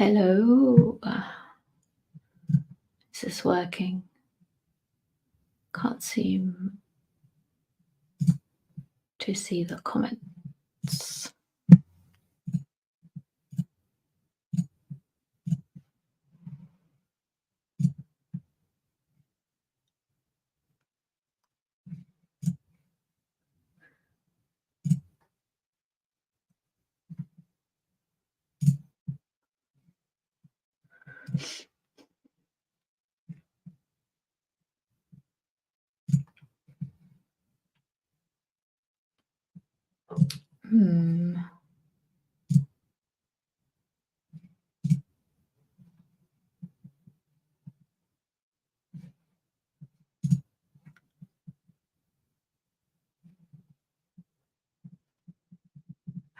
Hello. Is this working? Can't seem to see the comments.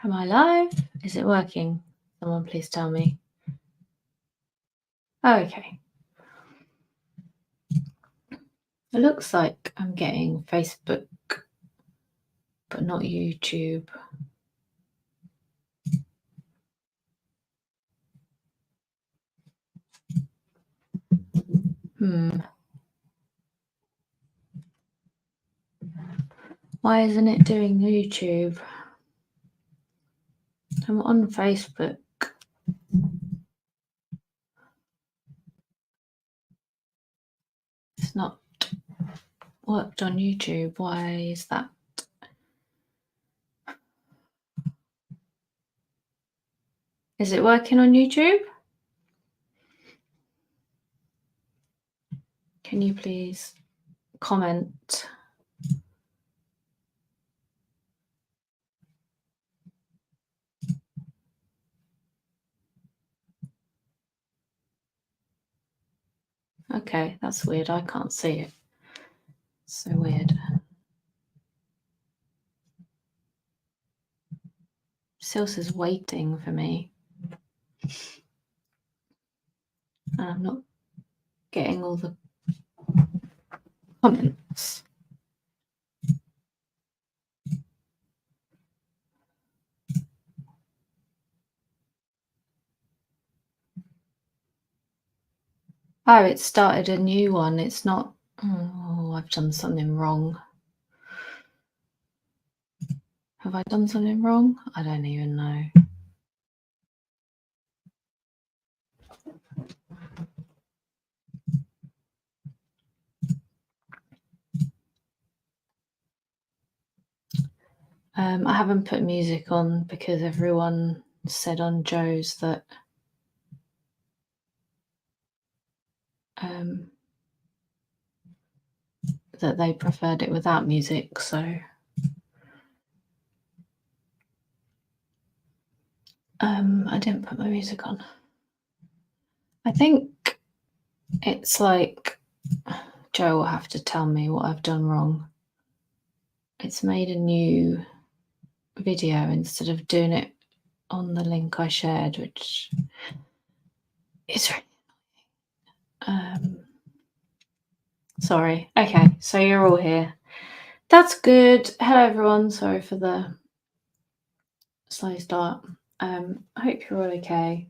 Am I live? Is it working? Someone please tell me. Okay. It looks like I'm getting Facebook, but not YouTube. Why isn't it doing YouTube? I'm on Facebook. It's not worked on YouTube. Why is that? Is it working on YouTube? Can you please comment? Okay, that's weird. I can't see it. So weird. Sales is waiting for me. And I'm not getting all the comments. Oh, it started a new one. It's not. Oh, I've done something wrong. Have I done something wrong? I don't even know. I haven't put music on because everyone said on Joe's that that they preferred it without music, so I didn't put my music on. I think it's like Joe will have to tell me what I've done wrong. It's made a new video instead of doing it on the link I shared, which is really annoying. Sorry. Okay, so you're all here. That's good. Hello, everyone. Sorry for the slow start. I hope you're all okay.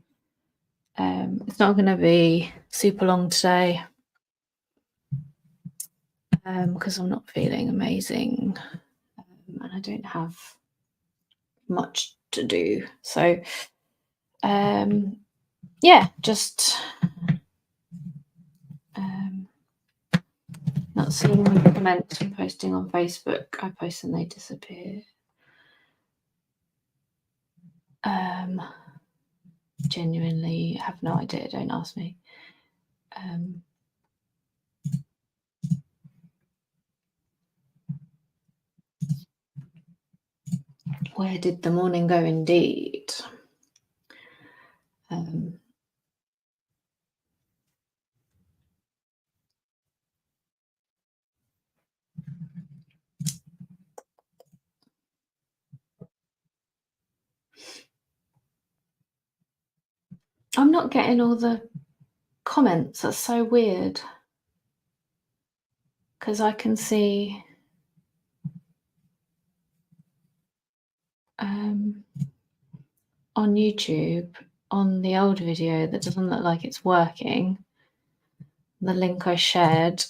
It's not going to be super long today because I'm not feeling amazing and I don't have much to do. So, yeah, just not seeing the comments from posting on Facebook. I post and they disappear. Genuinely have no idea. Don't ask me. Where did the morning go indeed? I'm not getting all the comments. That's so weird. Because I can see on YouTube, on the old video that doesn't look like it's working. The link I shared,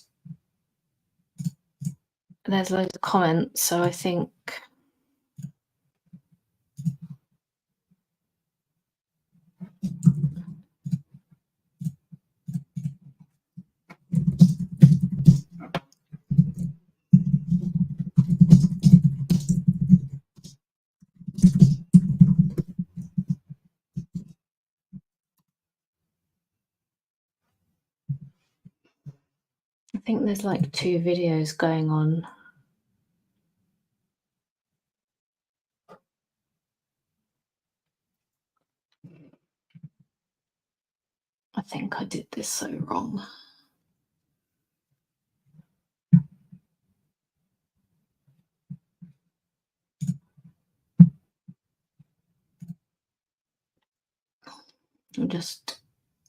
there's loads of comments, so I think there's like 2 videos going on. I think I did this so wrong.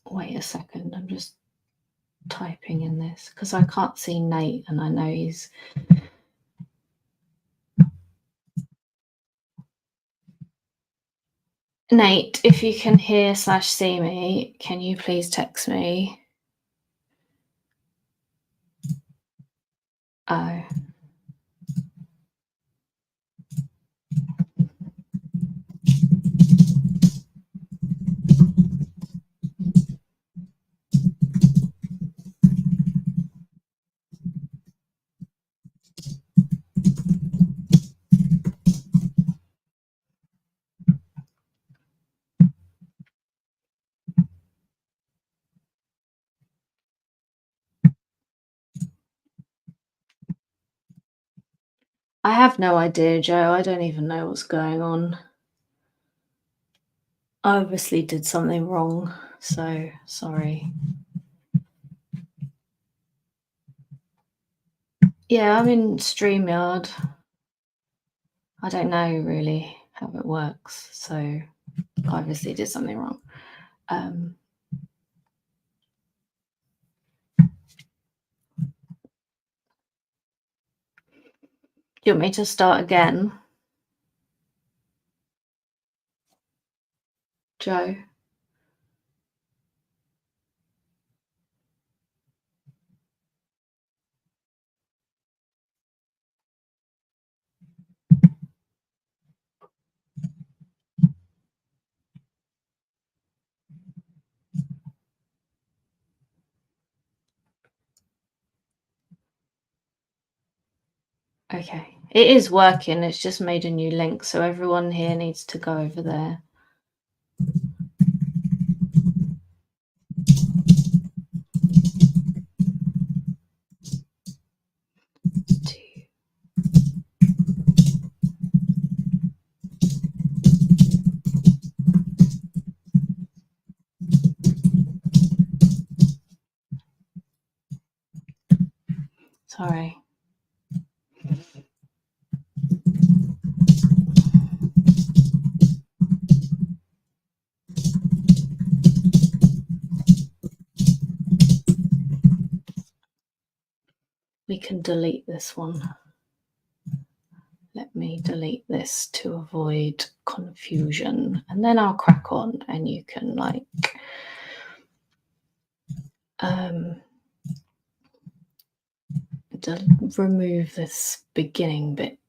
Wait a second, I'm just typing in this because I can't see Nate and I know he's. Nate, if you can hear / see me, can you please text me? Oh. I have no idea, Joe. I don't even know what's going on. I obviously did something wrong, so sorry. Yeah, I'm in StreamYard. I don't know really how it works, so I obviously did something wrong. Do you want me to start again? Joe? Okay. It is working. It's just made a new link, so everyone here needs to go over there. Sorry. We can delete this one. Let me delete this to avoid confusion, and then I'll crack on and you can like remove this beginning bit.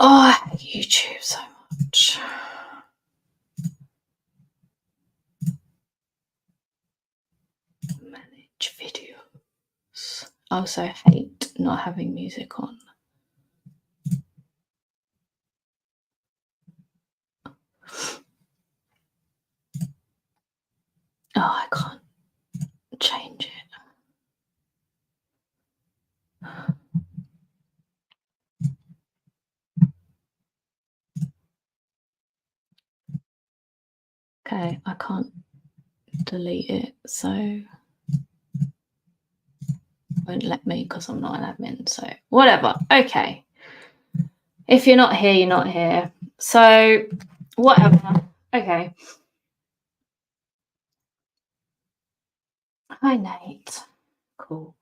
Oh, I hate YouTube so much. Manage videos. I also hate not having music on. Oh, I can't change it. Okay, I can't delete it, so won't let me because I'm not an admin, so whatever. Okay. If you're not here, you're not here. So whatever. Okay. Hi, Nate. Cool.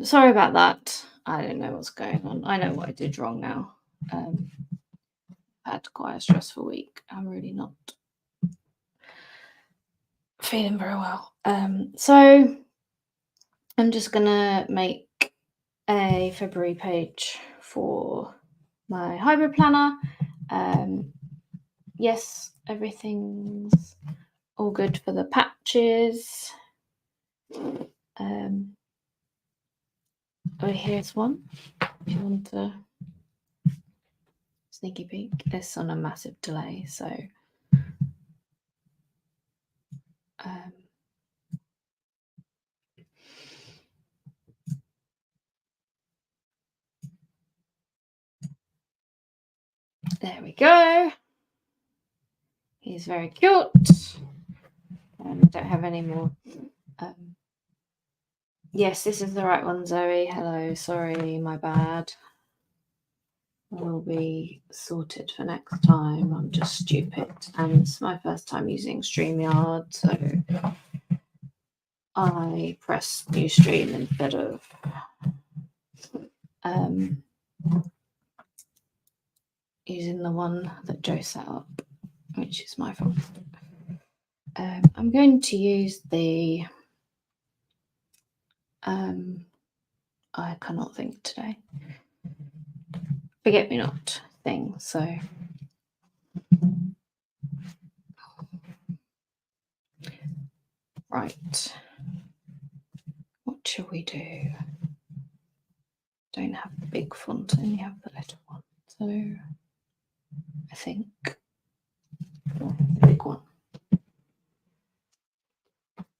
Sorry about that. I don't know what's going on. I know what I did wrong now. I had quite a stressful week. I'm really not feeling very well. So I'm just gonna make a February page for my hybrid planner. Yes, everything's all good for the patches. Oh, here's one. If you want to sneaky peek, this on a massive delay, so there we go. He's very cute. I don't have any more. Yes, this is the right one, Zoe. Hello, sorry, my bad. Will be sorted for next time. I'm just stupid, and it's my first time using StreamYard, so I press new stream instead of using the one that Joe set up, which is my fault. I'm going to use the I cannot think today. Forget me not thing. So right, what shall we do? Don't have the big font, only have the little one. So I think the big one.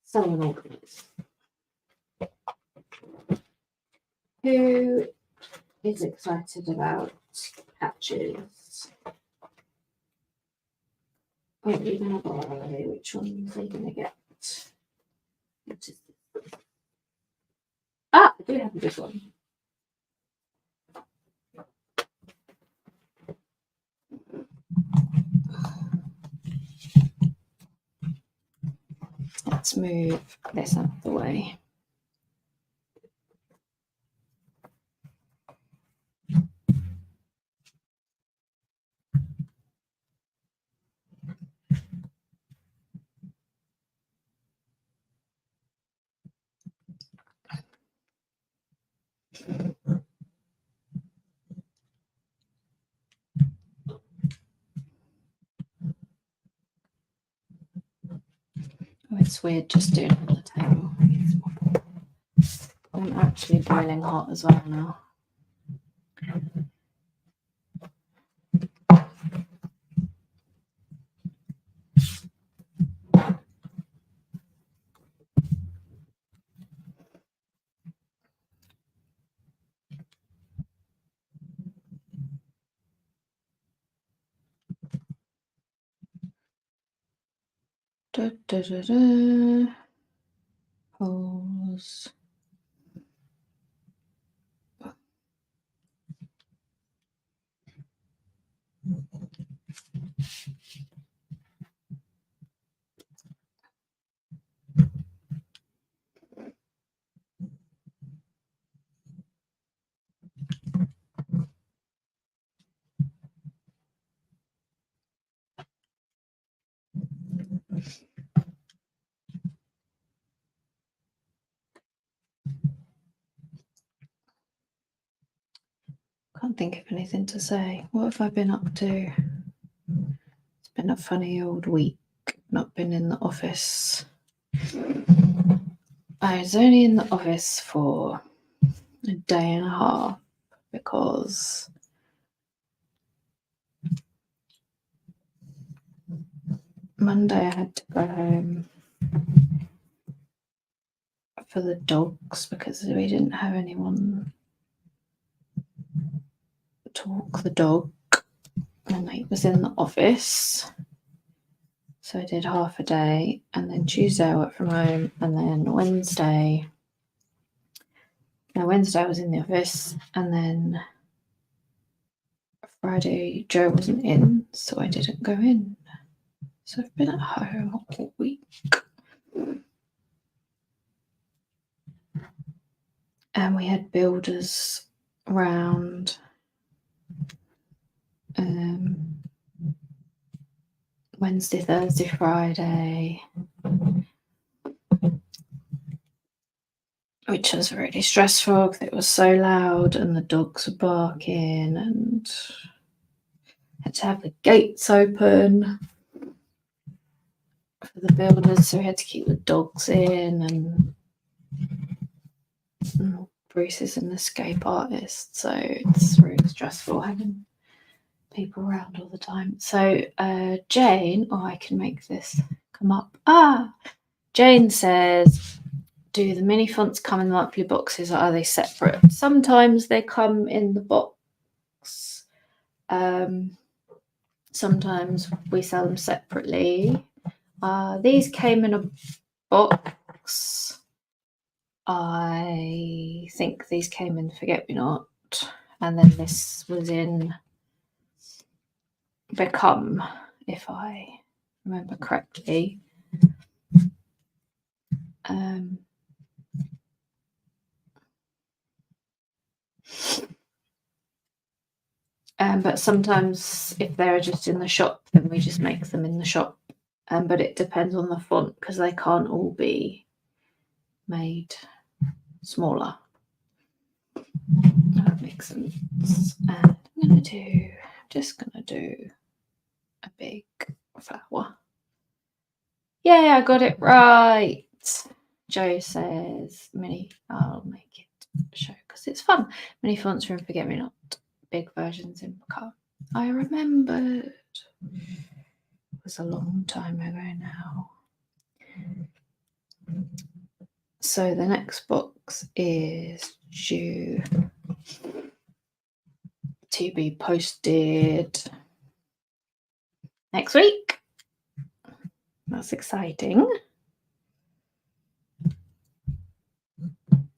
So unorganized. Who is excited about patches? Oh, you're gonna buy. Which ones are you gonna get? What is this? Ah, I do have a big one. Let's move this out of the way. Oh, it's weird just doing it on the table. I'm actually boiling hot as well now. Da, da, da, da. Pause. Can't think of anything to say. What have I been up to? It's been a funny old week. Not been in the office. I was only in the office for a day and a half because Monday I had to go home for the dogs because we didn't have anyone to walk the dog, and I was in the office. So I did half a day, and then Tuesday I worked from home, and then Wednesday I was in the office, and then Friday Joe wasn't in, so I didn't go in. So I've been at home all week. And we had builders around Wednesday, Thursday, Friday. which was really stressful because it was so loud and the dogs were barking and had to have the gates open for the builders, so we had to keep the dogs in, and Bruce is an escape artist, so it's really stressful having people around all the time. So Jane, I can make this come up. Jane says, do the mini fonts come in the monthly boxes or are they separate? Sometimes they come in the box. Sometimes we sell them separately. These came in a box. I think these came in Forget-Me-Not, and then this was in Become, if I remember correctly. But sometimes if they're just in the shop, then we just make them in the shop. But it depends on the font because they can't all be made smaller. That makes sense. And I'm just gonna do a big flower. Yeah, I got it right. Joe says mini. I'll make it show because it's fun. Mini fonts from Forget-Me-Not. Big versions in Become. I remembered. It was a long time ago now. So the next box is due to be posted next week. That's exciting.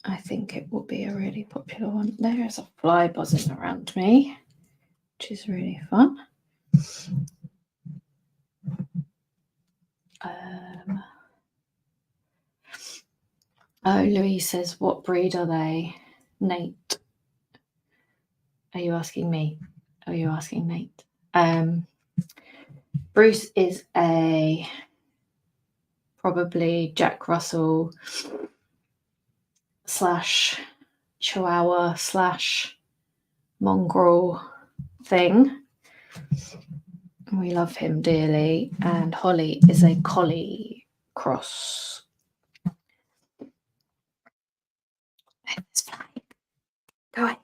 I think it will be a really popular one. There is a fly buzzing around me, which is really fun. Louise says, what breed are they? Nate. Are you asking me? Are you asking Nate? Bruce is a probably Jack Russell / Chihuahua / mongrel thing. We love him dearly. And Holly is a collie cross. It's fine. Go away.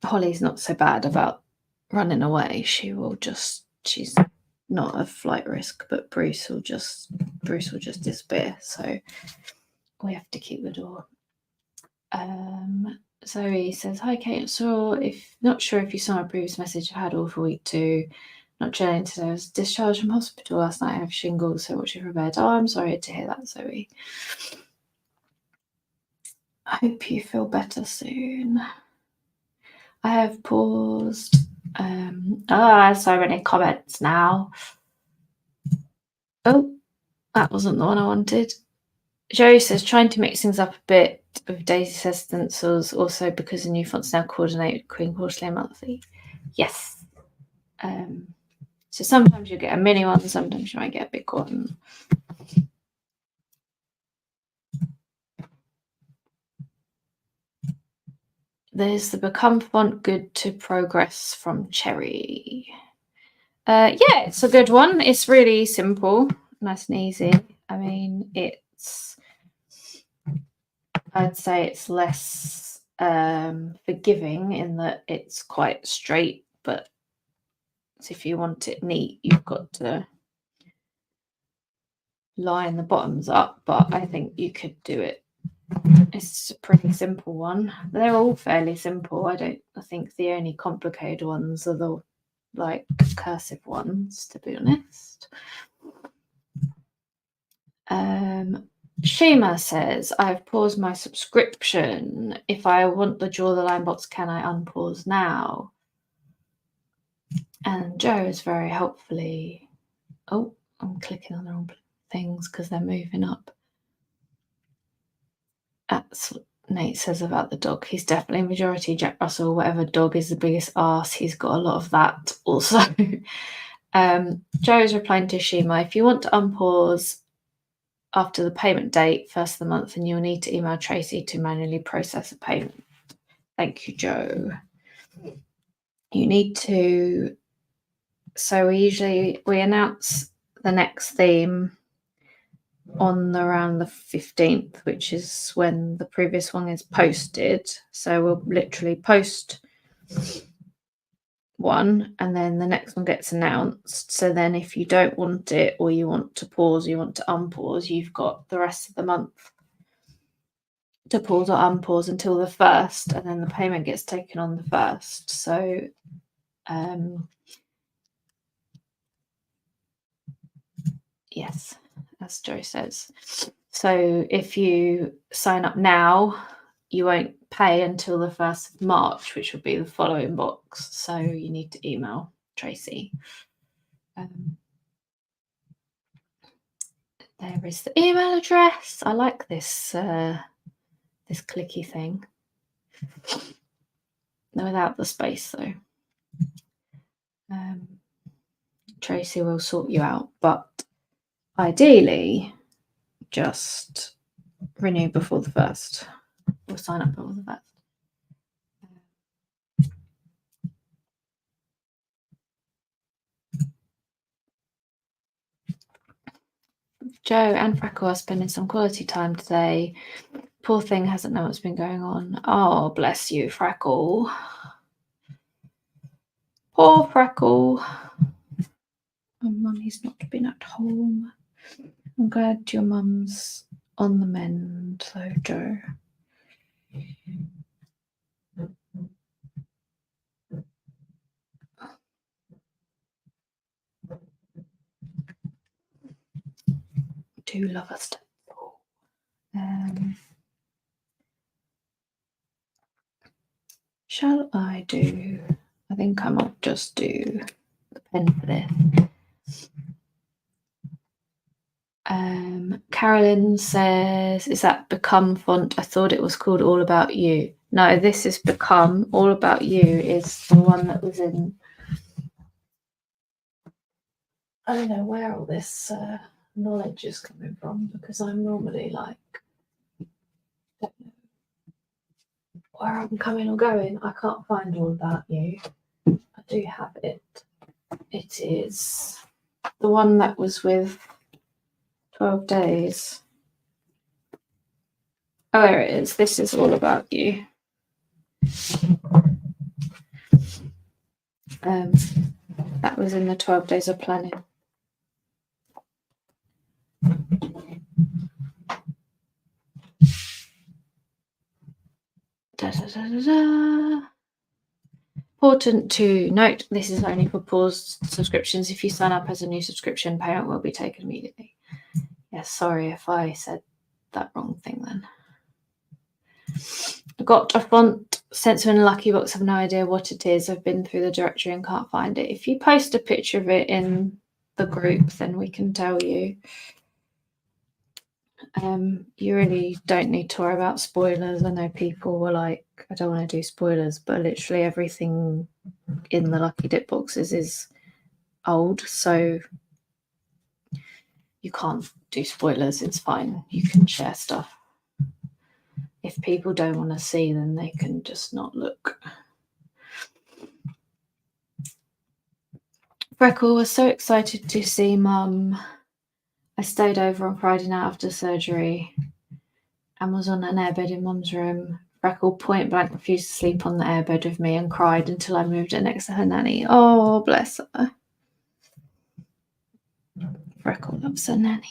Holly's not so bad about running away. She's not a flight risk, but Bruce will just disappear. So we have to keep the door. Zoe says, hi Kate, not sure if you saw my previous message. I've had all for week 2. Not chilling today. I was discharged from hospital last night. I have shingles, so watching for bed. Oh, I'm sorry to hear that, Zoe. I hope you feel better soon. I have paused. So many comments now. Oh, that wasn't the one I wanted. Joe says, trying to mix things up a bit with Daisy says stencils, also because the new fonts now coordinate with Queen Porcelain Monthly. Yes. So sometimes you get a mini one, sometimes you might get a big one. There's the Become font, good to progress from Cherry. Yeah, it's a good one. It's really simple, nice and easy. I mean, I'd say it's less forgiving in that it's quite straight, but if you want it neat, you've got to line the bottoms up, but I think you could do it. It's a pretty simple one. They're all fairly simple. I think the only complicated ones are the cursive ones, to be honest. Shima says, I've paused my subscription. If I want the Draw the Line box, can I unpause now? And Joe is very helpfully... Oh, I'm clicking on the wrong things because they're moving up. That's what Nate says about the dog. He's definitely majority Jack Russell. Whatever dog is the biggest arse, he's got a lot of that also. Joe is replying to Shima, if you want to unpause after the payment date, first of the month, and you'll need to email Tracy to manually process a payment. Thank you, Joe. You need to. So we announce the next theme on around the 15th, which is when the previous one is posted. So we'll literally post one and then the next one gets announced. So then if you don't want it, or you want to pause, you want to unpause, you've got the rest of the month to pause or unpause until the 1st, and then the payment gets taken on the 1st. So yes, as Joe says. So if you sign up now, you won't pay until the 1st of March, which will be the following box. So you need to email Tracy. There is the email address. I like this this clicky thing. Without the space though. Tracy will sort you out, but ideally just renew before the 1st, or sign up before the 1st. Joe and Freckle are spending some quality time today. Poor thing hasn't known what's been going on. Oh, bless you, Freckle. Poor Freckle. Oh, Mummy's not been at home. I'm glad your mum's on the mend, though, Joe. Do love a step. Shall I do? I think I might just do the pen for this. Carolyn says, is that Become font? I thought it was called All About You. No, this is Become. All About You is the one that was in. I don't know where all this knowledge is coming from, because I'm normally like, don't know where I'm coming or going. I can't find All About You. I do have it. It is the one that was with 12 Days. Oh, there it is. This is All About You. That was in the 12 Days of Planning. Important to note, this is only for paused subscriptions. If you sign up as a new subscription, payment will be taken immediately. Yes, sorry if I said that wrong thing then. I got a font sent to in a lucky box. I have no idea what it is. I've been through the directory and can't find it. If you post a picture of it in the group, then we can tell you. You really don't need to worry about spoilers. I know people were like, I don't want to do spoilers, but literally everything in the lucky dip boxes is old, so you can't do spoilers. It's fine. You can share stuff. If people don't want to see, then they can just not look. Freckle was so excited to see Mum. I stayed over on Friday night after surgery and was on an airbed in Mum's room. Freckle point blank refused to sleep on the airbed with me and cried until I moved it next to her nanny. Oh, bless her. Freckle loves her nanny.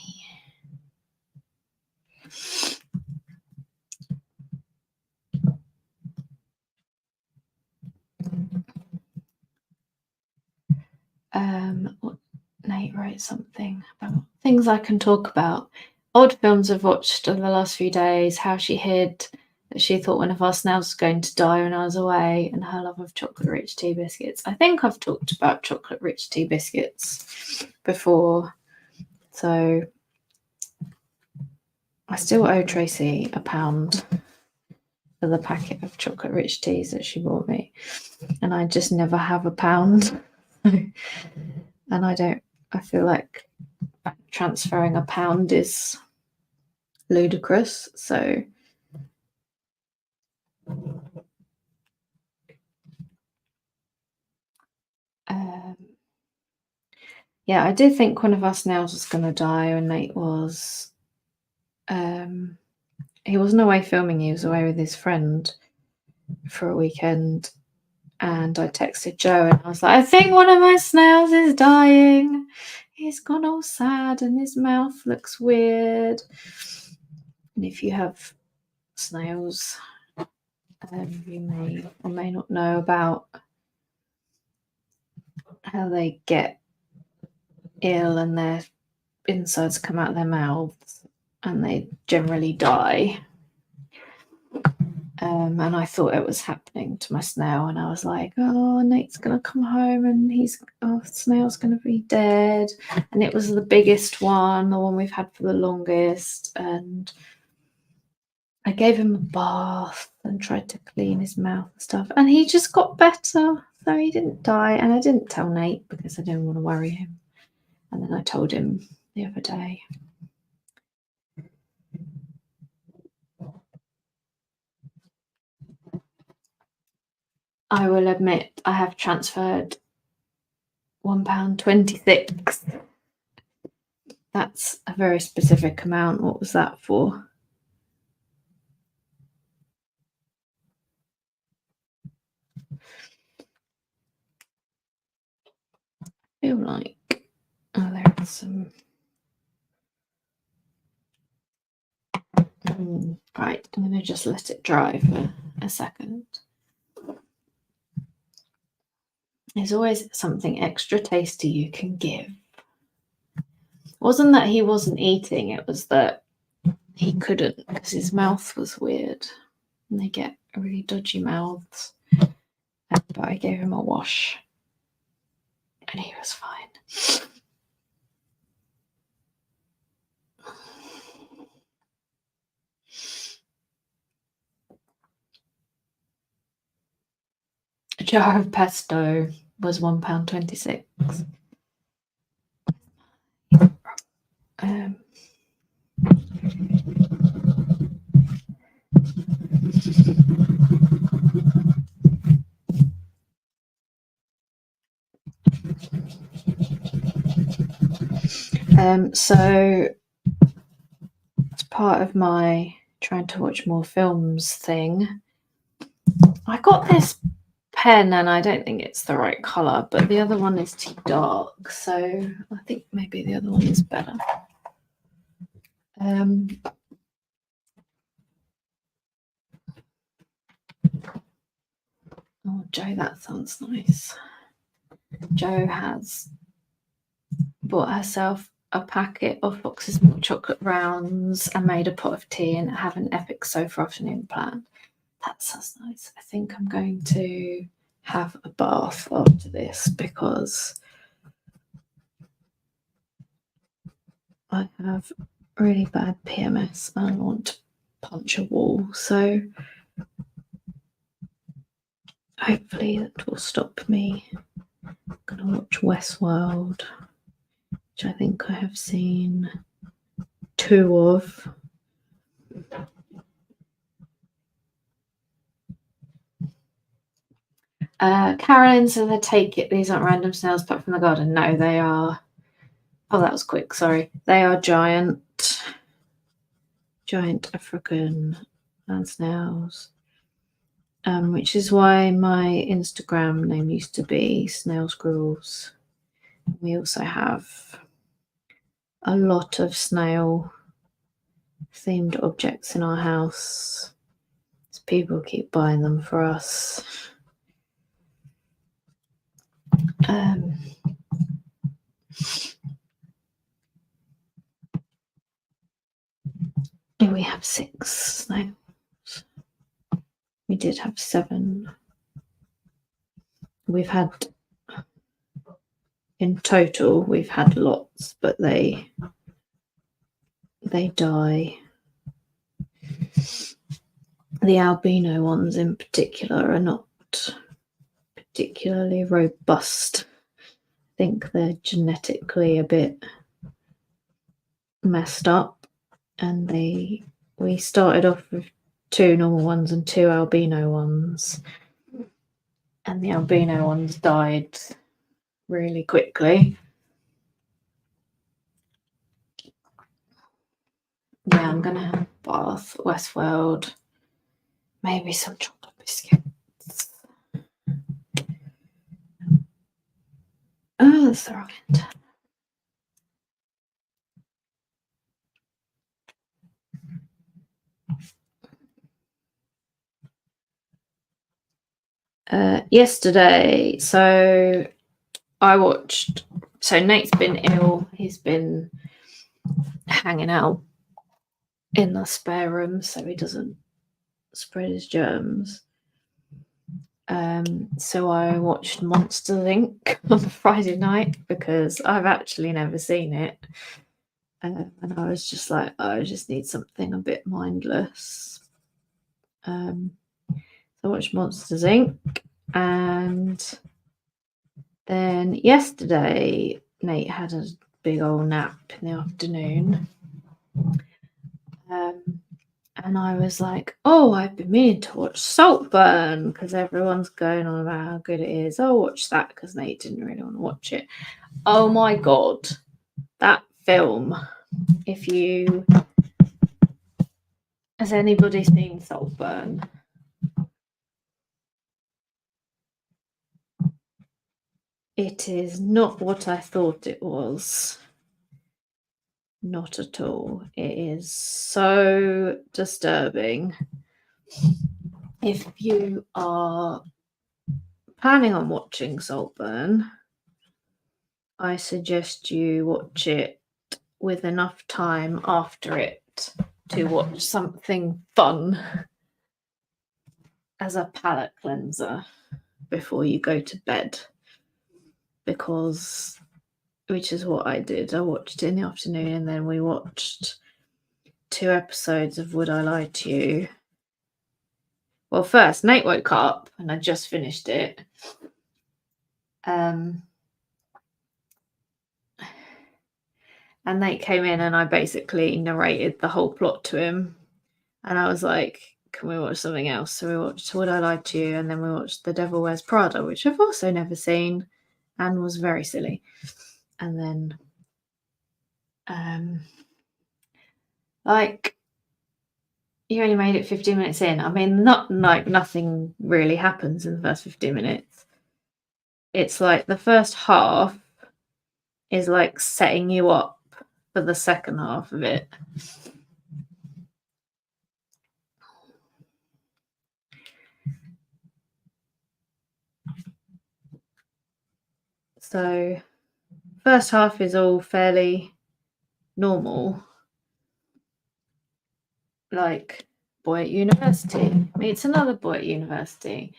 Nate wrote something about things I can talk about. Odd films I've watched over the last few days. How she hid that she thought one of our snails was going to die when I was away, and her love of chocolate rich tea biscuits. I think I've talked about chocolate rich tea biscuits before, so I still owe Tracy £1 for the packet of chocolate rich teas that she bought me, and I just never have £1. And I feel like transferring £1 is ludicrous. So yeah, I did think one of our snails was going to die, and Nate was. He wasn't away filming, he was away with his friend for a weekend. And I texted Joe and I was like, I think one of my snails is dying. He's gone all sad and his mouth looks weird. And if you have snails, you may or may not know about how they get ill and their insides come out of their mouths and they generally die. And I thought it was happening to my snail, and I was like, oh, Nate's gonna come home and snail's gonna be dead. And it was the biggest one, the one we've had for the longest. And I gave him a bath and tried to clean his mouth and stuff, and he just got better. So he didn't die. And I didn't tell Nate because I didn't want to worry him. And then I told him the other day. I will admit I have transferred £1.26. That's a very specific amount. What was that for? I feel like there's some. Right, I'm going to just let it dry for a second. There's always something extra tasty you can give. It wasn't that he wasn't eating, it was that he couldn't because his mouth was weird. And they get really dodgy mouths. But I gave him a wash and he was fine. A jar of pesto was £1.26. So as part of my trying to watch more films thing, I got this pen and I don't think it's the right colour, but the other one is too dark, so I think maybe the other one is better. Oh, Joe, that sounds nice. Jo has bought herself a packet of Fox's Milk Chocolate Rounds and made a pot of tea and have an epic sofa afternoon planned. That sounds nice. I think I'm going to have a bath after this because I have really bad PMS and I want to punch a wall. So hopefully that will stop me. I'm going to watch Westworld, which I think I have seen 2 of. Carolyn, so they take it. These aren't random snails plucked from the garden. No, they are. Oh, that was quick. Sorry. They are giant African land snails, which is why my Instagram name used to be Snail Squirrels. We also have a lot of snail themed objects in our house. People keep buying them for us. We have 6 snails. We did have 7. We've had, in total, we've had lots, but they die. The albino ones in particular are not particularly robust. I think they're genetically a bit messed up. and we started off with 2 normal ones and 2 albino ones, and the albino ones died really quickly. Yeah, I'm gonna have Bath, Westworld, maybe some chocolate biscuits. Oh, that's the wrong end. Yesterday, so Nate's been ill. He's been hanging out in the spare room so he doesn't spread his germs. So I watched Monsters Inc. on Friday night because I've actually never seen it. And I was just like, I just need something a bit mindless. So I watched Monsters Inc. And then yesterday, Nate had a big old nap in the afternoon. And I was like, oh, I've been meaning to watch Saltburn because everyone's going on about how good it is. I'll watch that because Nate didn't really want to watch it. Oh my God, that film. Has anybody seen Saltburn? It is not what I thought it was. Not at all. It is so disturbing. If you are planning on watching Saltburn, I suggest you watch it with enough time after it to watch something fun as a palate cleanser before you go to bed, which is what I did. I watched it in the afternoon and then we watched 2 episodes of Would I Lie to You. Well, first Nate woke up and I just finished it. And Nate came in and I basically narrated the whole plot to him. And I was like, can we watch something else? So we watched Would I Lie to You, and then we watched The Devil Wears Prada, which I've also never seen and was very silly. And then, you only made it 15 minutes in. I mean, not like nothing really happens in the first 15 minutes. It's like the first half is like setting you up for the second half of it. So, first half is all fairly normal. Like, boy at university meets another boy at university.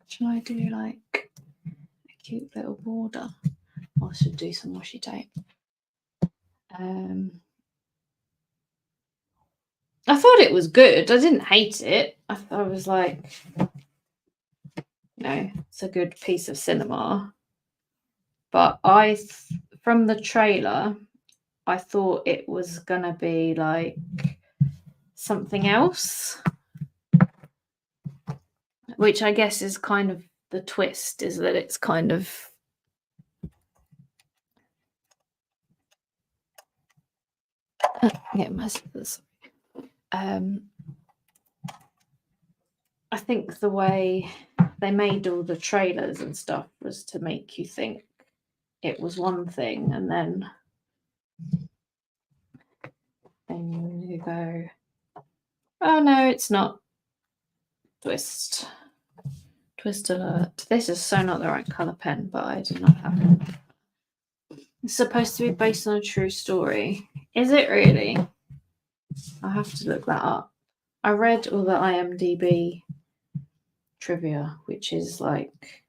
Should I do like a cute little border? Or I should do some washi tape. I thought it was good. I didn't hate it. I was like, it's a good piece of cinema. But from the trailer, I thought it was gonna be like something else, which I guess is kind of the twist, is that it's kind of get my scissors. I think the way they made all the trailers and stuff was to make you think it was one thing, and then you go, oh no, it's not. Twist alert. This is so not the right colour pen, but I do not have it. It's supposed to be based on a true story. Is it really? I have to look that up. I read all the IMDb trivia, which is like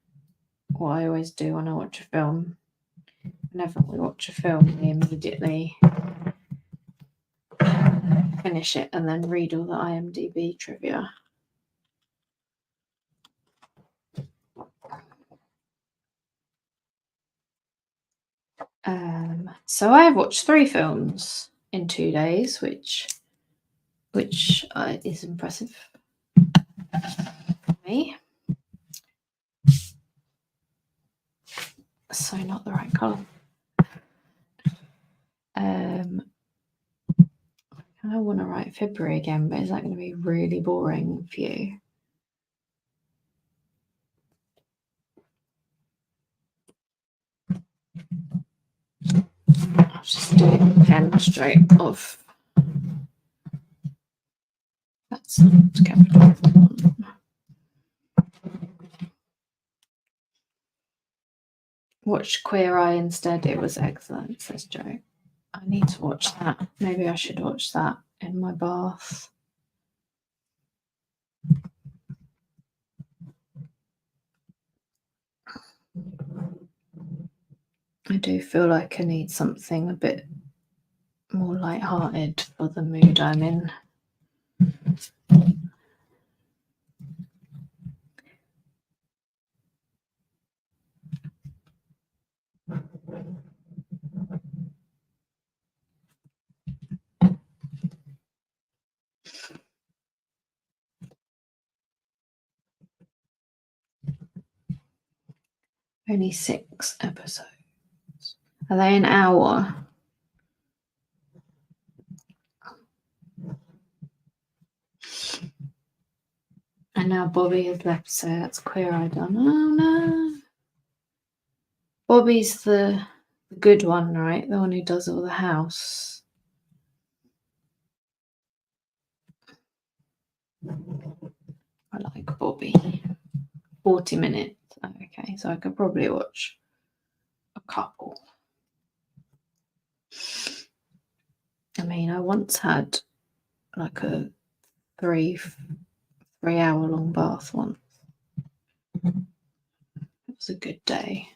what I always do when I watch a film. Whenever we watch a film, we immediately finish it and then read all the IMDb trivia. So I have watched 3 films in 2 days, which is impressive for me. So not the right colour. I want to write February again, but is that going to be really boring for you? I'll just do it pen straight off. That's not capital. Watched Queer Eye instead. It was excellent, says Joe. I need to watch that. Maybe I should watch that in my bath. I do feel like I need something a bit more light-hearted for the mood I'm in. Only 6 episodes. Are they an hour? And now Bobby has left, so that's Queer Eye done. Oh no. Bobby's the good one, right? The one who does all the house. I like Bobby. 40 minutes. Okay, so I could probably watch a couple. I mean, I once had like a 3-hour long bath once. It was a good day.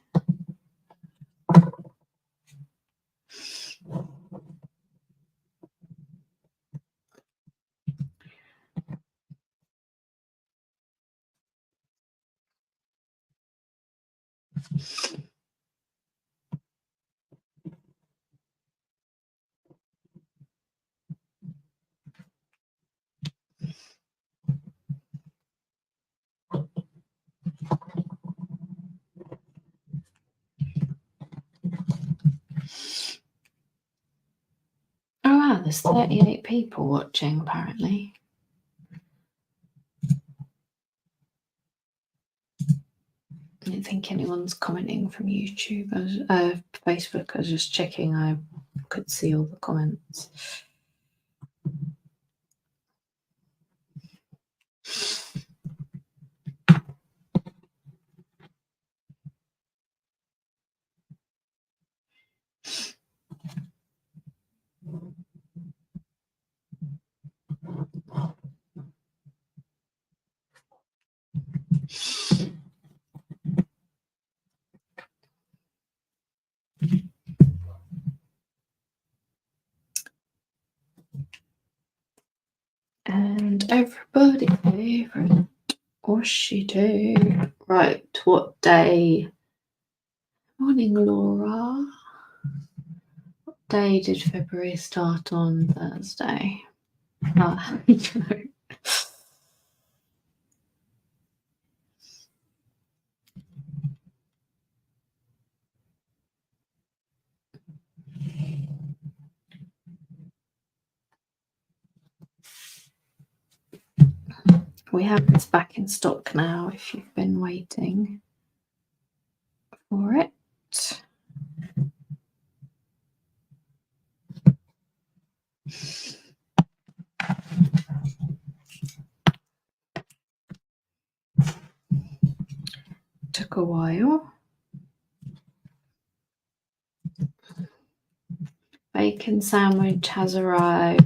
Oh wow, there's 38 people watching apparently. I don't think anyone's commenting from YouTube. Facebook. I was just checking. I could see all the comments. And everybody favorite Washi do. Right, what day? Morning, Laura. What day did February start on? Thursday. Ah, we have this back in stock now if you've been waiting for it. Took a while. Bacon sandwich has arrived.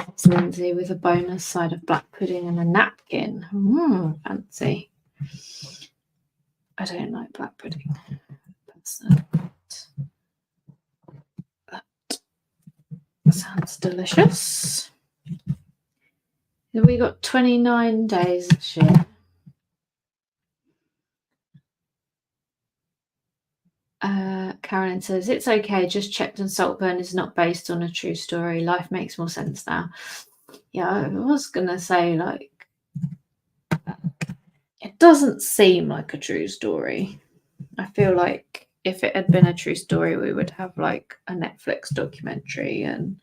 It's Lindsay with a bonus side of black pudding and a napkin. Fancy. I don't like black pudding. That sounds delicious. We got 29 days this year. Carolyn says, it's okay, just checked and Saltburn is not based on a true story. Life makes more sense now. Yeah, I was going to say, like, it doesn't seem like a true story. I feel like if it had been a true story, we would have, like, a Netflix documentary and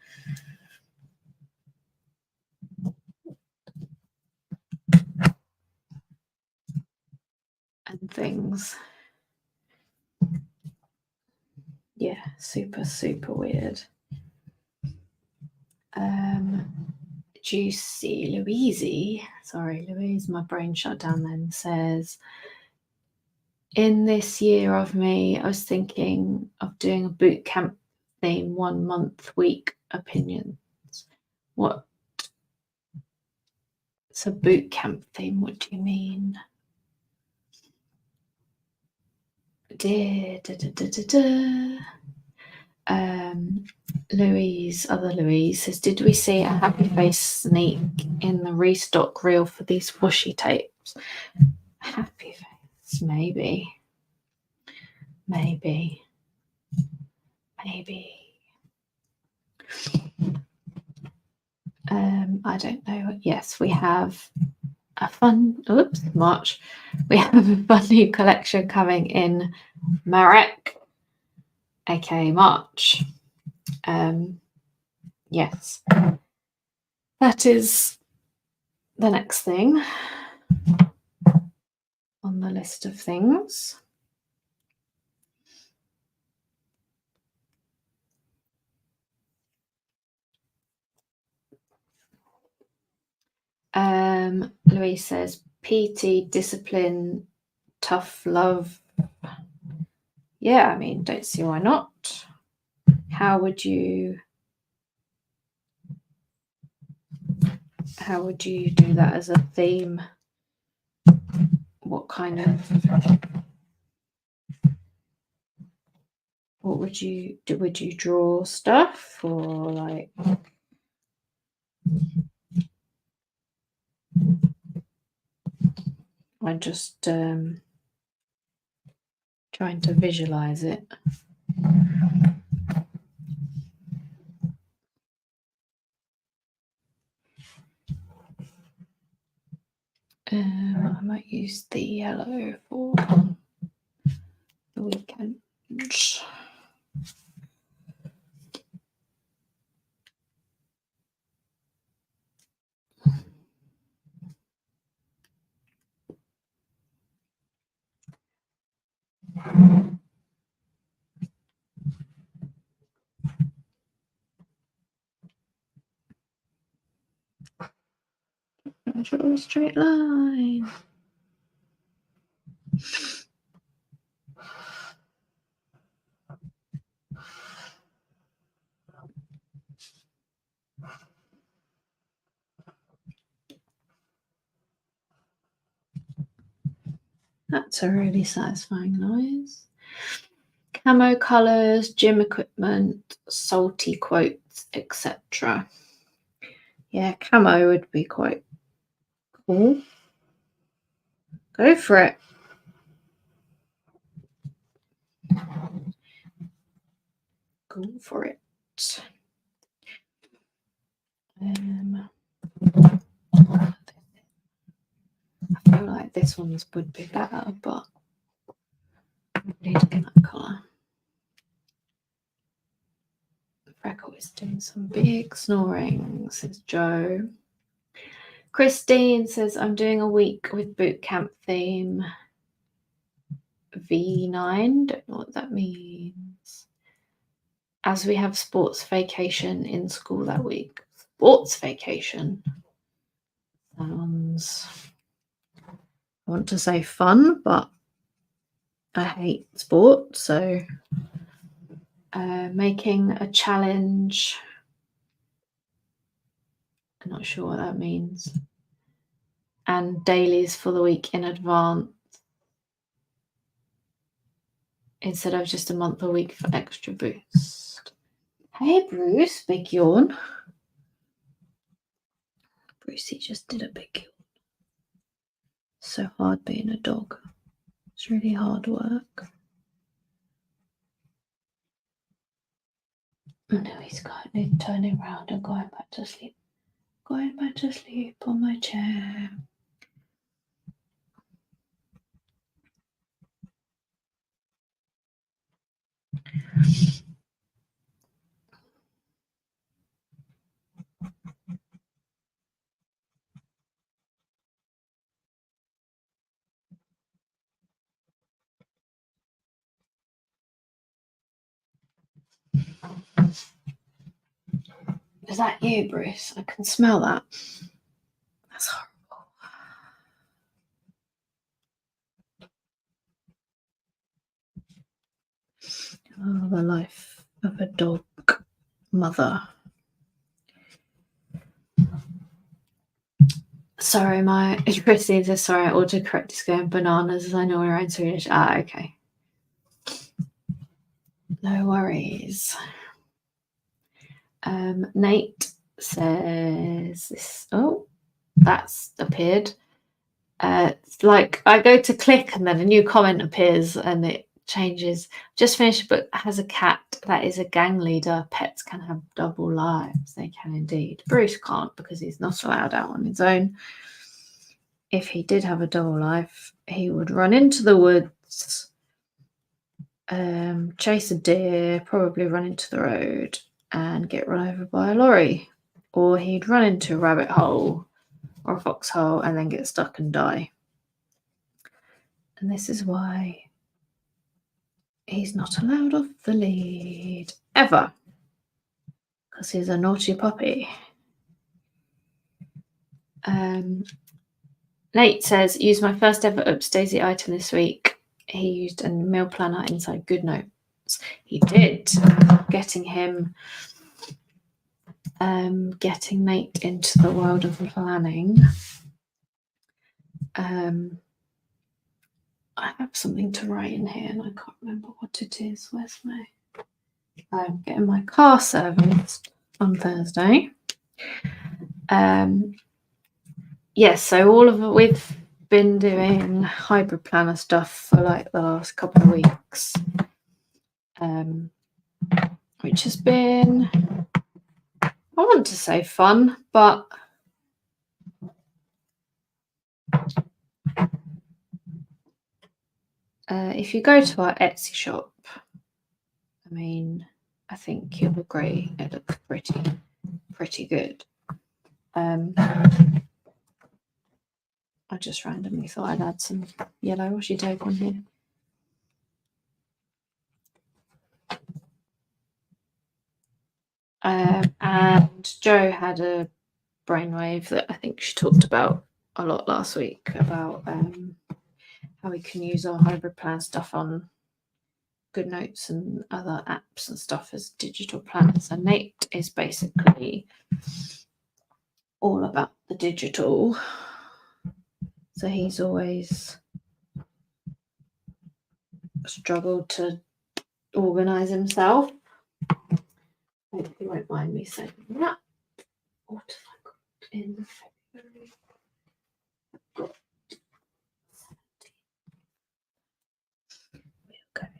things. Yeah, super, super weird. Juicy Louise, sorry, Louise, my brain shut down then, says, in this year of me, I was thinking of doing a boot camp theme, 1 month week opinions. What's a boot camp theme? What do you mean? Louise, other Louise says, did we see a happy face sneak in the restock reel for these washi tapes? Happy face, maybe. I don't know. Yes, we have a fun, March. We have a fun new collection coming in Marek, aka March. Yes, that is the next thing on the list of things. Louise says, PT, discipline, tough love. Yeah, I mean, don't see why not. How would you do that as a theme? What kind of, what would you do? Would you draw stuff, or like, I'm just trying to visualize it. I might use the yellow for the weekend. Draw a straight line. That's a really satisfying noise. Camo colours, gym equipment, salty quotes, etc. Yeah, camo would be quite cool. Go for it. Go for it. I feel like this one's would be better, but I need that colour. Freckle is doing some big snoring, says Joe. Christine says, I'm doing a week with boot camp theme. V9, don't know what that means. As we have sports vacation in school that week. Sports vacation sounds, I want to say fun, but I hate sport, so making a challenge. I'm not sure what that means. And dailies for the week in advance instead of just a month a week for extra boost. Hey Bruce, big yawn. Brucey just did a big yawn. So hard being a dog. It's really hard work. Oh no, he's currently turning around and going back to sleep. Going back to sleep on my chair. Is that you, Bruce? I can smell that. That's horrible. Oh, the life of a dog mother. Sorry, my Christine says sorry, autocorrect is going bananas. I know we're in Swedish. Okay. No worries. Nate says this. Oh, that's appeared. It's like I go to click and then a new comment appears and it changes. Just finished a book, has a cat that is a gang leader. Pets can have double lives. They can indeed. Bruce can't because he's not allowed out on his own. If he did have a double life, he would run into the woods, chase a deer, probably run into the road and get run over by a lorry. Or he'd run into a rabbit hole or a foxhole and then get stuck and die. And this is why he's not allowed off the lead ever, because he's a naughty puppy. Nate says, used my first ever Upsdaisy item this week. He used a meal planner inside GoodNotes. He did, getting Nate into the world of planning. I have something to write in here and I can't remember what it is. Where's my... I'm getting my car serviced on Thursday. Yes, so all of it, we've been doing hybrid planner stuff for like the last couple of weeks, which has been, I want to say fun, but if you go to our Etsy shop, I mean, I think you'll agree it looks pretty good. I just randomly thought I'd add some yellow washi tape on here. And Jo had a brainwave that I think she talked about a lot last week about how we can use our hybrid plan stuff on GoodNotes and other apps and stuff as digital planners. And Nate is basically all about the digital. So he's always struggled to organise himself. Hope he won't mind me saying that. What have I got in February? I've got 17. We're going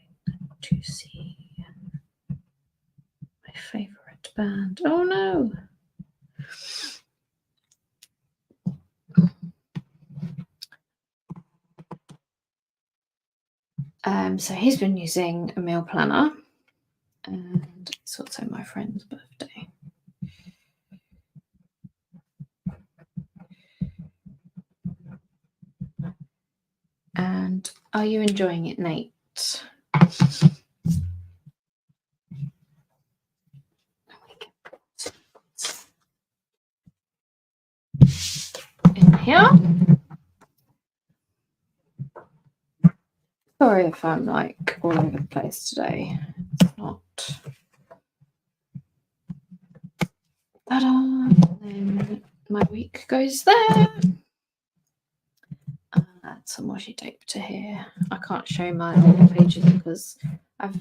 to see my favourite band. Oh no! So he's been using a meal planner, and it's also my friend's birthday. And are you enjoying it, Nate? In here. Sorry if I'm like all over the place today. It's not. Ta-da! And then my week goes there. Add some washi tape to here. I can't show my pages because I've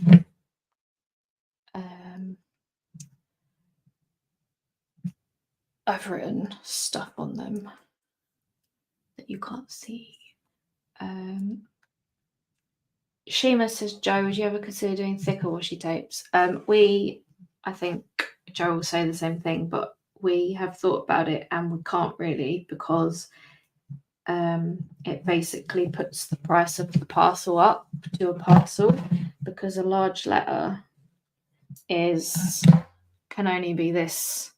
written stuff on them that you can't see. Shima says, Jo, would you ever consider doing thicker washi tapes? We I think Joe will say the same thing, but we have thought about it and we can't really, because it basically puts the price of the parcel up to a parcel, because a large letter can only be this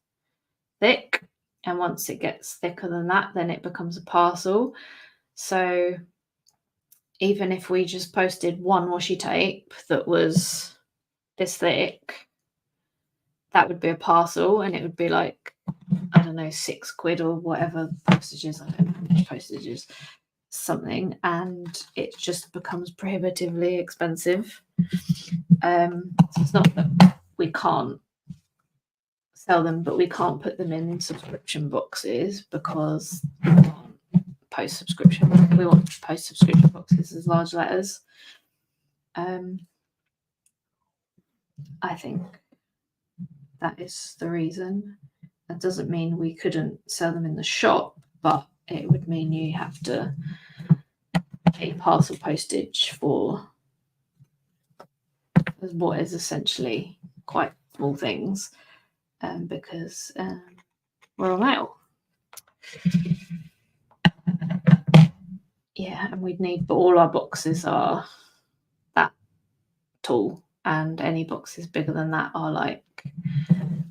thick, and once it gets thicker than that, then it becomes a parcel. So even if we just posted one washi tape that was this thick, that would be a parcel, and it would be like, I don't know, £6 or whatever postage is. I don't know how much postage is, something, and it just becomes prohibitively expensive. So it's not that we can't sell them, but we can't put them in subscription boxes because we can't post subscription. We want to post subscription boxes as large letters. I think that is the reason. That doesn't mean we couldn't sell them in the shop, but it would mean you have to pay parcel postage for what is essentially quite small things, because we're on mail. Yeah, and we'd need, but all our boxes are that tall, and any boxes bigger than that are like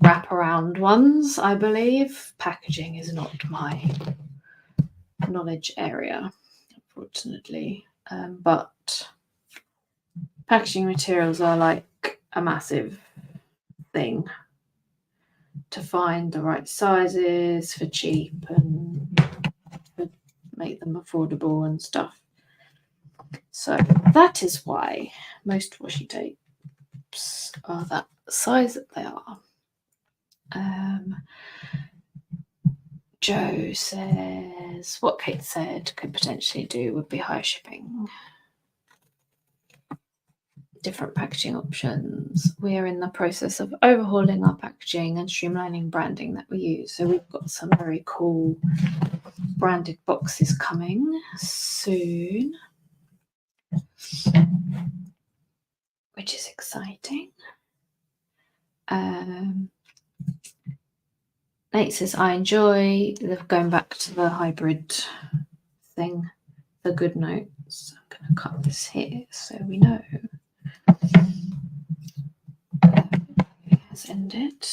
wraparound ones, I believe. Packaging is not my knowledge area, unfortunately, but packaging materials are like a massive thing to find the right sizes for cheap and make them affordable and stuff. So that is why most washi tapes are that size that they are. Joe says what Kate said could potentially do would be higher shipping, different packaging options. We are in the process of overhauling our packaging and streamlining branding that we use. So we've got some very cool branded boxes coming soon, which is exciting. Nate says, I enjoy going back to the hybrid thing, the good notes. I'm going to cut this here so we know it has ended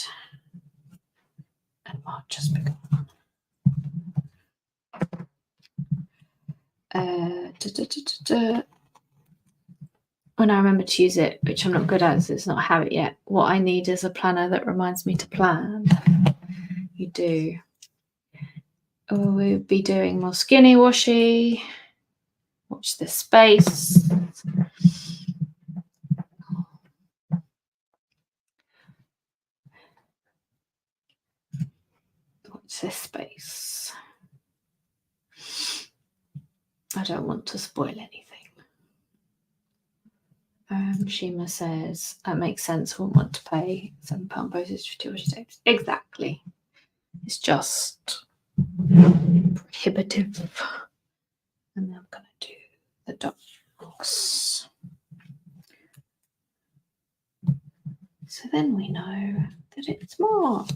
and March has begun. When I remember to use it, which I'm not good at, so it's not a habit yet, what I need is a planner that reminds me to plan. You do. Oh, we'll be doing more skinny washi. Watch this space. Watch this space. I don't want to spoil anything. Shima says that makes sense. Wouldn't want to pay £7 postage for 2 washi tapes. Exactly. It's just prohibitive. And then I'm going to do the docs. So then we know that it's March,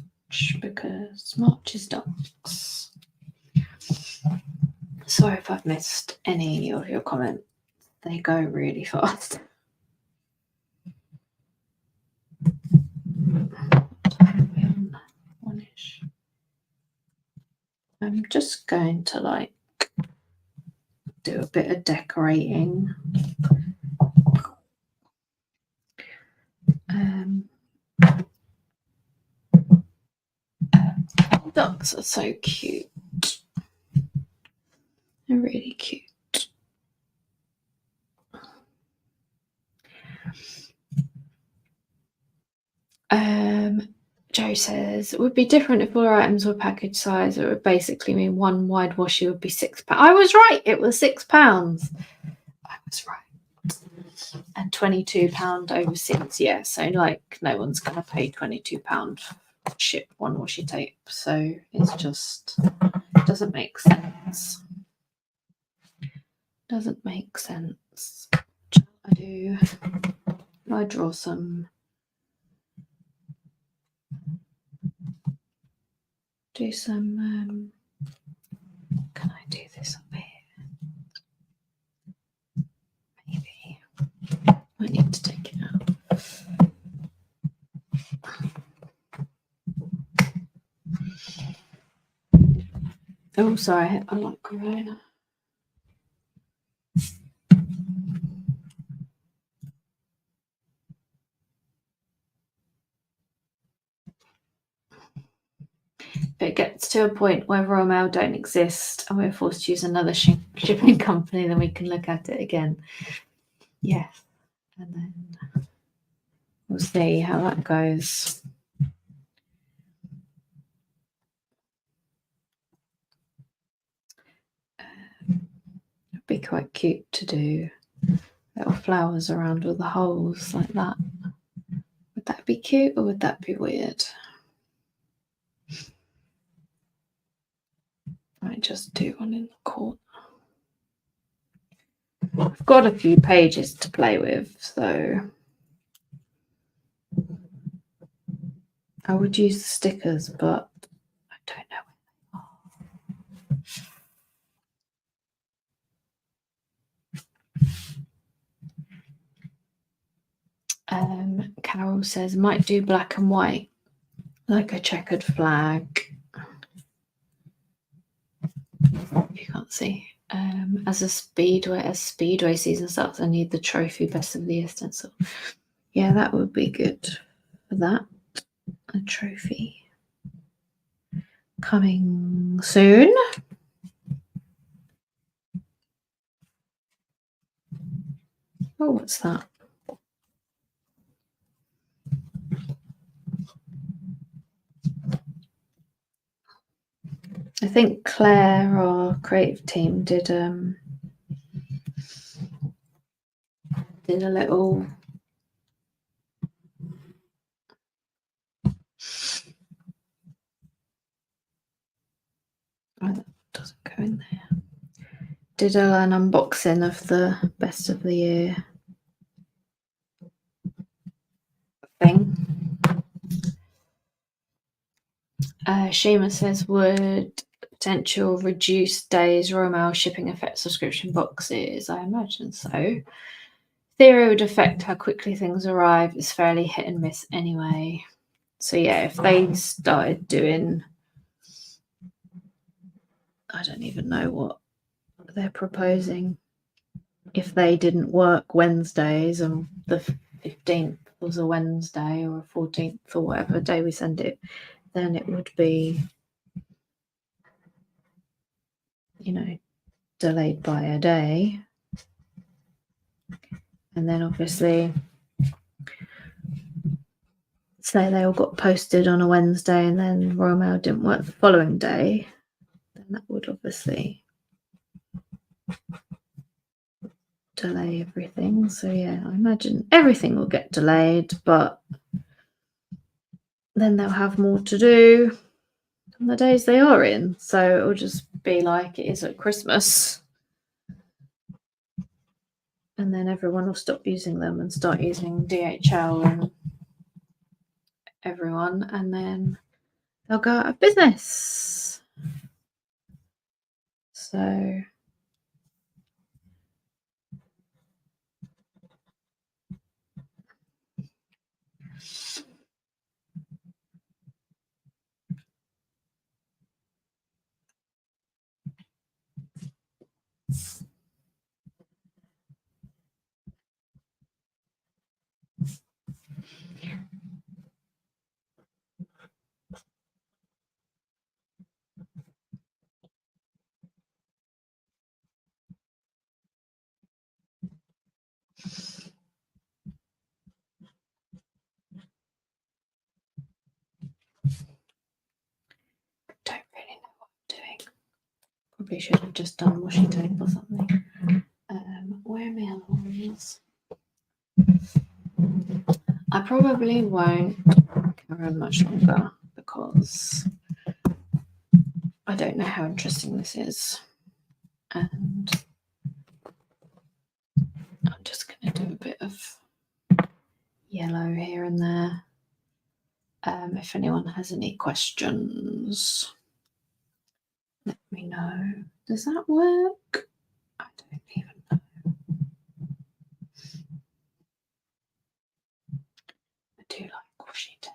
because March is docs. Sorry if I've missed any of your comments. They go really fast. One-ish. I'm just going to do a bit of decorating. Ducks are so cute. They're really cute. Joe says it would be different if all our items were package size. It would basically mean one wide washi would be £6. I was right. It was £6. I was right. And £22 overseas. Yeah. So no one's going to pay £22 ship one washi tape. So it's just doesn't make sense. Doesn't make sense. I draw some do some, can I do this up here? Maybe. I need to take it out. Oh, sorry, I like Corona. If it gets to a point where Royal Mail don't exist and we're forced to use another shipping company, then we can look at it again. Yes. And then we'll see how that goes. It'd be quite cute to do little flowers around all the holes like that. Would that be cute or would that be weird? I might just do one in the corner. I've got a few pages to play with, so I would use the stickers, but I don't know where they are. Carol says, might do black and white, like a checkered flag. You can't see. As Speedway season starts, I need the trophy best of the year stencil. Yeah, that would be good for that. A trophy coming soon. Oh, what's that? I think Claire, our creative team, did a little that doesn't go in there. Did an unboxing of the best of the year thing. Shima says, would potential reduced days Royal Mail shipping affect subscription boxes? I imagine so. Theory would affect how quickly things arrive. It's fairly hit and miss anyway. So yeah, if they started doing, I don't even know what they're proposing. If they didn't work Wednesdays and the 15th was a Wednesday or a 14th or whatever day we send it, then it would be, delayed by a day. And then obviously, say they all got posted on a Wednesday and then Royal Mail didn't work the following day, then that would obviously delay everything. So yeah, I imagine everything will get delayed, but then they'll have more to do on the days they are in. So it'll just be like it is at Christmas. And then everyone will stop using them and start using DHL and everyone, and then they'll go out of business. So don't really know what I'm doing. Probably should have just done washi tape or something. Where are my alarms? I probably won't carry on much longer because I don't know how interesting this is, and I'm just going to do a bit of yellow here and there. If anyone has any questions. actually know. Does that work? I don't even know. I do like washi tape.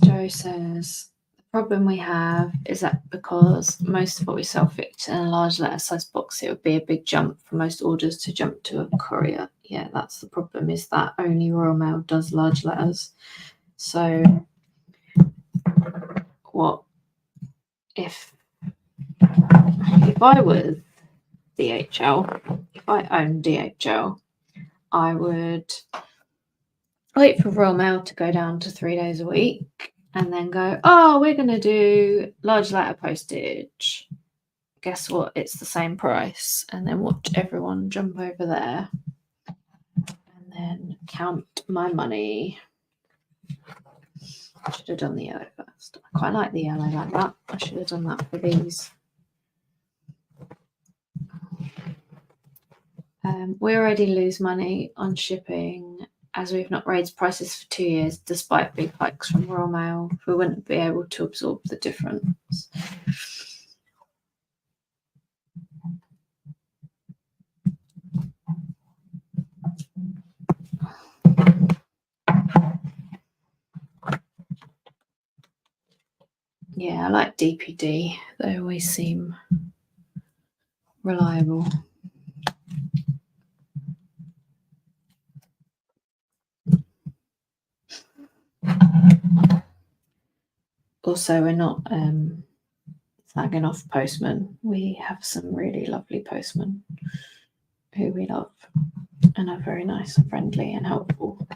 Joe says the problem we have is that because most of what we sell fits in a large letter size box, it would be a big jump for most orders to jump to a courier. Yeah, that's the problem, is that only Royal Mail does large letters. So what if I was DHL, if I owned DHL, I would wait for Royal Mail to go down to 3 days a week and then go, oh, we're going to do large letter postage. Guess what? It's the same price. And then watch everyone jump over there and then count my money. I should have done the yellow first. I quite like the yellow like that. I should have done that for these. We already lose money on shipping as we've not raised prices for 2 years despite big hikes from Royal Mail. We wouldn't be able to absorb the difference. Yeah, I like DPD. They always seem reliable. Also, we're not slagging off postmen. We have some really lovely postmen who we love and are very nice and friendly and helpful.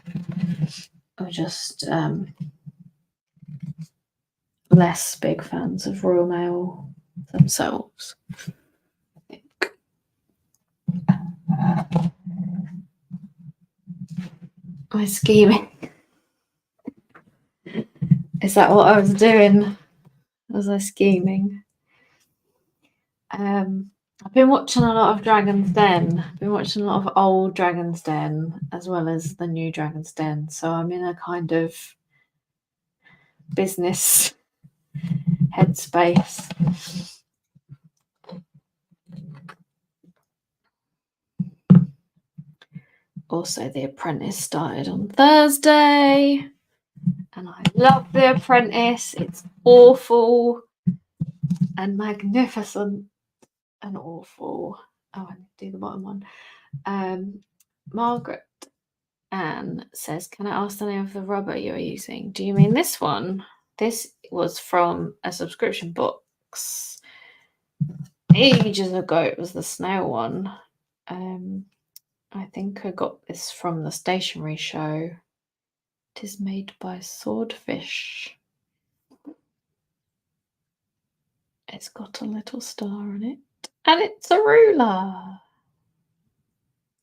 We're just less big fans of Royal Mail themselves, I think. Am I scheming? Is that what I was doing? Was I scheming? I've been watching a lot of Dragon's Den. I've been watching a lot of old Dragon's Den as well as the new Dragon's Den. So I'm in a kind of business headspace. Also, The Apprentice started on Thursday. And I love The Apprentice. It's awful and magnificent and awful. Oh, I need to do the bottom one. Margaret Anne says, can I ask the name of the rubber you're using? Do you mean this one? This was from a subscription box ages ago. It was the snail one. I think I got this from the stationery show. It is made by Swordfish. It's got a little star on it. And it's a ruler.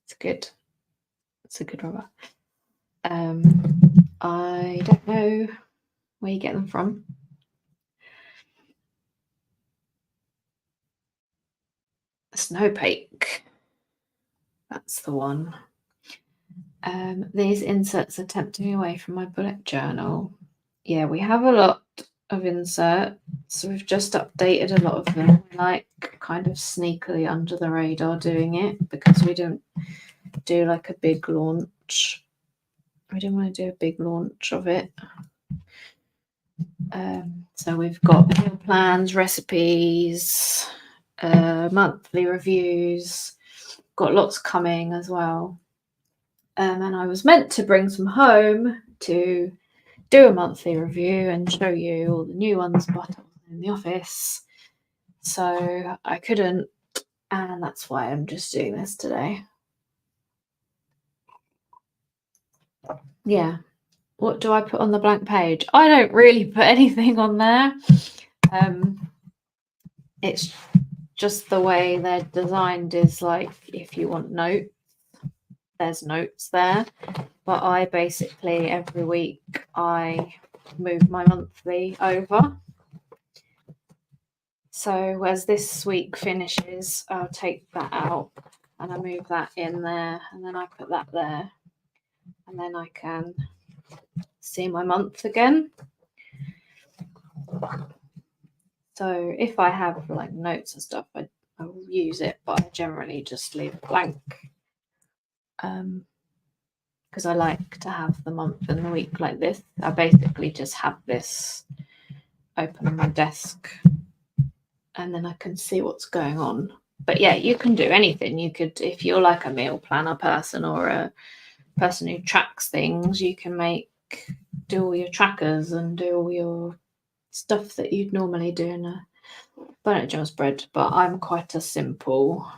It's good. It's a good rubber. I don't know where you get them from. Snowpeak. That's the one. These inserts are tempting me away from my bullet journal. Yeah, we have a lot of inserts. So we've just updated a lot of them. We like kind of sneakily under the radar doing it because we don't do like a big launch. We didn't want to do a big launch of it. So we've got meal plans, recipes, monthly reviews, got lots coming as well. And I was meant to bring some home to do a monthly review and show you all the new ones, but I was in the office, so I couldn't, and that's why I'm just doing this today. Yeah. What do I put on the blank page? I don't really put anything on there. It's just the way they're designed is like if you want notes, there's notes there. But I basically every week I move my monthly over. So as this week finishes, I'll take that out and I move that in there and then I put that there and then I can see my month again. So if I have like notes and stuff, I will use it, but I generally just leave it blank. Because I like to have the month and the week like this. I basically just have this open on my desk and then I can see what's going on. But yeah, you can do anything. You could, if you're like a meal planner person or a person who tracks things, you can do all your trackers and do all your stuff that you'd normally do in a bullet journal spread. But I'm quite a simple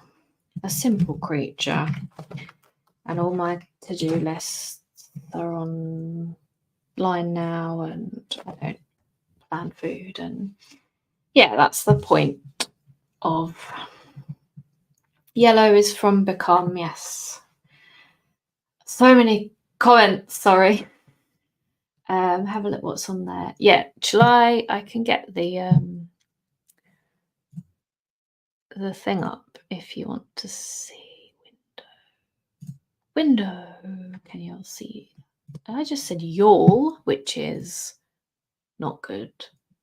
creature, and all my to-do lists are online now, and I don't plan food, and yeah, that's the point of yellow is from Become. Yes, so many comments, sorry. Have a look what's on there. Yeah, shall I can get the thing up if you want to see. Window, can you all see? I just said yawl, which is not good.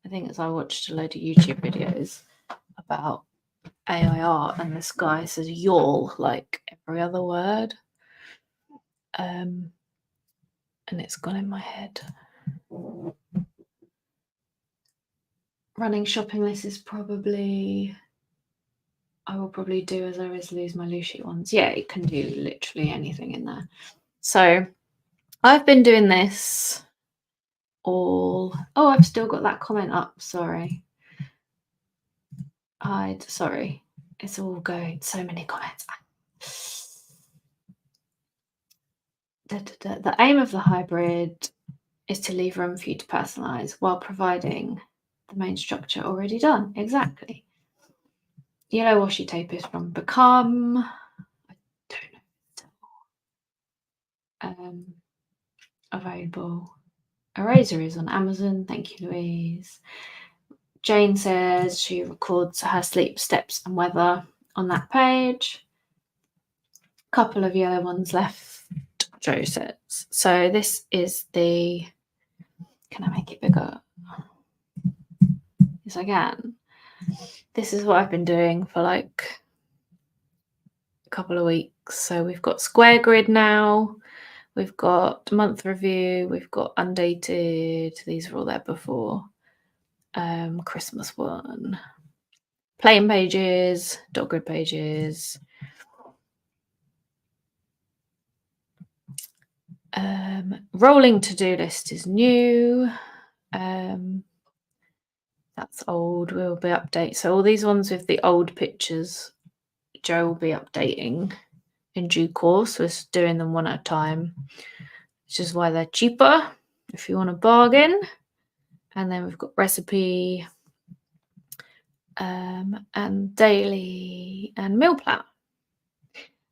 I think as I watched a load of YouTube videos about AI art, and this guy says yawl like every other word. And it's gone in my head. Running shopping list is probably, I will probably do as I always lose my loose sheet ones. Yeah, it can do literally anything in there. So I've been doing this all, oh, I've still got that comment up, sorry. Sorry, it's all going, so many comments. The aim of the hybrid is to leave room for you to personalize while providing the main structure already done. Exactly. Yellow washi tape is from Become. I don't know. Available. Eraser is on Amazon. Thank you, Louise. Jane says she records her sleep, steps, and weather on that page. Couple of yellow ones left, Joe says. So this is the, can I make it bigger? Yes, I can. This is what I've been doing for like a couple of weeks. So we've got square grid now. We've got month review. We've got undated. These were all there before. Christmas one. Plain pages, dot grid pages. Rolling to-do list is new. That's old. We'll be update. So all these ones with the old pictures, Joe will be updating in due course. We're doing them one at a time, which is why they're cheaper if you want to bargain. And then we've got recipe, and daily and meal plan.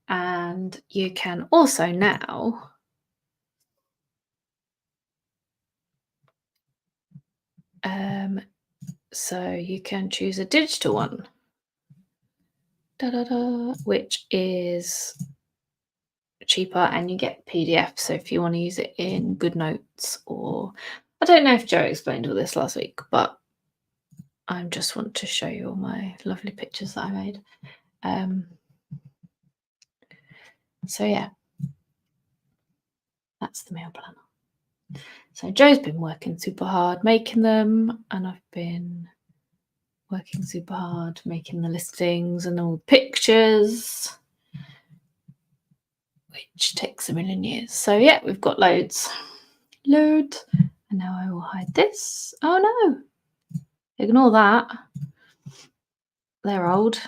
And you can also now so you can choose a digital one, which is cheaper, and you get PDF. So if you want to use it in GoodNotes, or I don't know if Joe explained all this last week, but I just want to show you all my lovely pictures that I made. So yeah, that's the meal planner. So Joe's been working super hard making them, and I've been working super hard making the listings and all the pictures, which takes a million years. So yeah, we've got loads. And now I will hide this. Oh no, ignore that. They're old.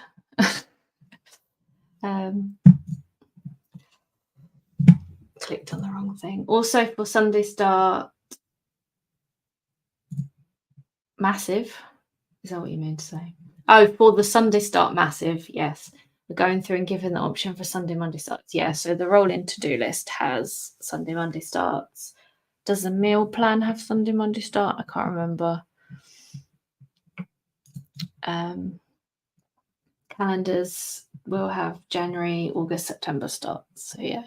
clicked on the wrong thing. Also for Sunday Start Massive. Is that what you meant to say? Oh, for the Sunday Start Massive, yes. We're going through and giving the option for Sunday, Monday starts. Yeah, so the rolling to-do list has Sunday, Monday starts. Does the meal plan have Sunday, Monday start? I can't remember. Calendars will have January, August, September starts. So yeah.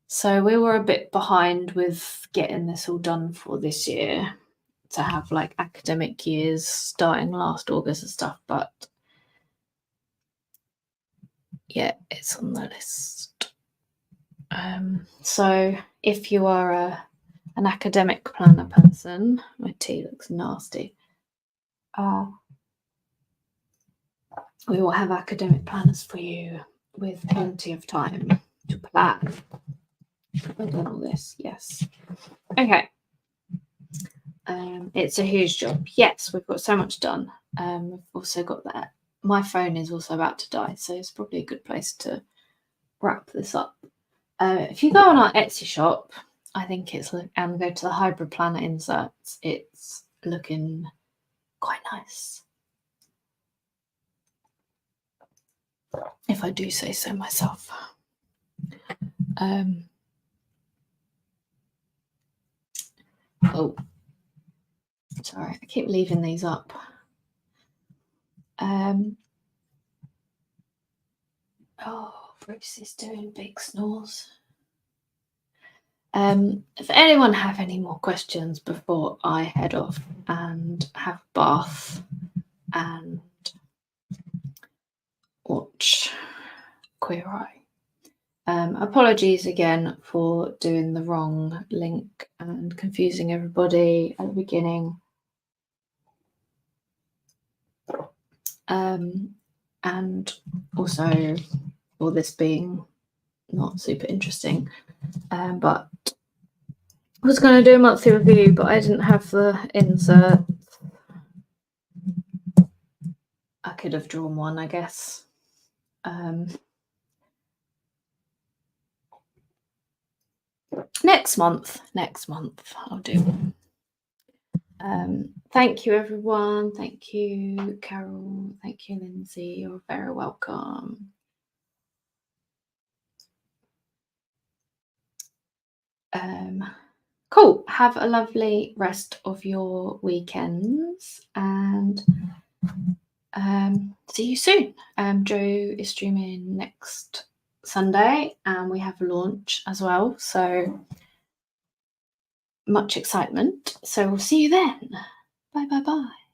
So we were a bit behind with getting this all done for this year to have like academic years starting last August and stuff, but yeah, it's on the list. So if you are an academic planner person, my tea looks nasty. We will have academic planners for you with plenty of time to plan. Have I done all this? Yes. Okay. It's a huge job. Yes, we've got so much done. We've also got that. My phone is also about to die, so it's probably a good place to wrap this up. If you go on our Etsy shop, I think it's and go to the hybrid planner inserts, it's looking quite nice, if I do say so myself. Oh, sorry, I keep leaving these up. Oh, Bruce is doing big snores. If anyone have any more questions before I head off and have a bath and watch Queer Eye. Apologies again for doing the wrong link and confusing everybody at the beginning. And also for this being not super interesting. But I was going to do a monthly review, but I didn't have the insert. I could have drawn one, I guess. Next month I'll do one. Thank you, everyone. Thank you, Carol. Thank you, Lindsay. You're very welcome. Cool. Have a lovely rest of your weekends and see you soon. Joe is streaming next Sunday and we have a launch as well. So much excitement. So we'll see you then. Bye, bye, bye.